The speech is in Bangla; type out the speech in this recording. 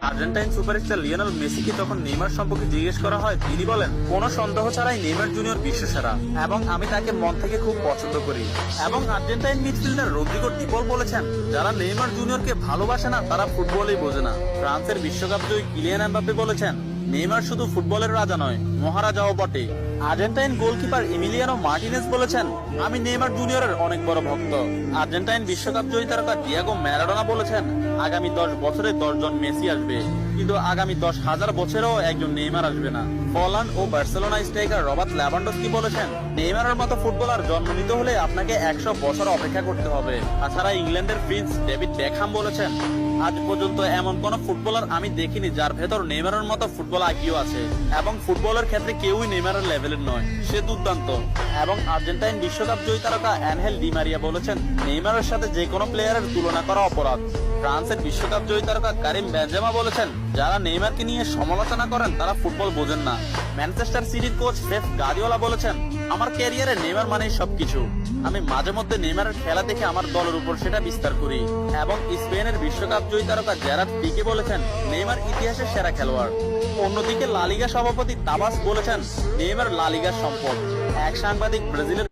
আর্জেন্টাইন সুপারস্টার লিওনেল মেসিকে যখন নেইমার সম্পর্কে জিজ্ঞেস করা হয়, তিনি বলেন, কোনো সন্দেহ ছাড়াই নেইমার জুনিয়র বিশ্বসেরা এবং আমি তাকে মন থেকে খুব পছন্দ করি। এবং আর্জেন্টাইন মিডফিল্ডার রদ্রিগো ডিপল বলেছেন, যারা নেইমার জুনিয়রকে ভালোবাসে না তারা ফুটবলই বোঝে না। ফ্রান্সের বিশ্বকাপ জয়ী কিলিয়ান এমবাপ্পে বলেছেন, নেইমার শুধু ফুটবলের রাজা নয়, মহারাজাও বটে। আর্জেন্টাইন গোলকিপার এমিলিয়ানো মার্টিনেজ বলেছেন, আমি নেইমার জুনিয়রের অনেক বড় ভক্ত। আর্জেন্টাইন বিশ্বকাপ জয়ী তারকা ডিয়েগো ম্যারাডোনা বলেছেন, আগামী 10 বছরে 10 জন মেসি আসবে, কিন্তু আগামী 10,000 বছরেও একজন নেইমার আসবে না। হল্যান্ড ও বার্সেলোনা স্ট্রাইকার রবার্ট লেভানডস্কি বলেছেন, নেইমারের মতো ফুটবলার জন্ম নিতে হলে আপনাকে 100 বছর অপেক্ষা করতে হবে। তাছাড়া ইংল্যান্ডের প্রিন্স ডেভিড বেকহাম বলেছেন, আজ পর্যন্ত এমন কোন ফুটবলার আমি দেখিনি যার ভেতর নেইমারের মতো ফুটবল আইকিউ আছে, এবং ফুটবলের ক্ষেত্রে কেউই নেইমারের লেভেলের নয়, সে দুর্দান্ত। এবং আর্জেন্টাইন বিশ্বকাপ জয়ী তারকা অ্যানহেল ডি মারিয়া বলেছেন, নেইমারের সাথে যে কোনো প্লেয়ারের তুলনা করা অপরাধ। ফ্রান্সের বিশ্বকাপ জয়ী তারকা কারিম বেনজেমা বলেছেন, যারা নেইমারকে নিয়ে সমালোচনা করেন তারা ফুটবল বোঝেন না। ম্যানচেস্টার সিটির কোচ পেপ গার্দিওলা বলেছেন, আমার ক্যারিয়ারে নেইমার মানেই সবকিছু। আমি মাঝে মধ্যে নেইমারের খেলা দেখে আমার দলের উপর সেটা বিস্তার করি। এবং স্পেনের বিশ্বকাপ জয়ী তারকা জেরার্ড পিকে বলেছেন, নেইমার ইতিহাসের সেরা খেলোয়াড়। অন্যদিকে লা লিগা সভাপতি তাবাস বলেছেন, নেইমার লা লিগার সম্পদ। এক সাংবাদিক ব্রাজিলের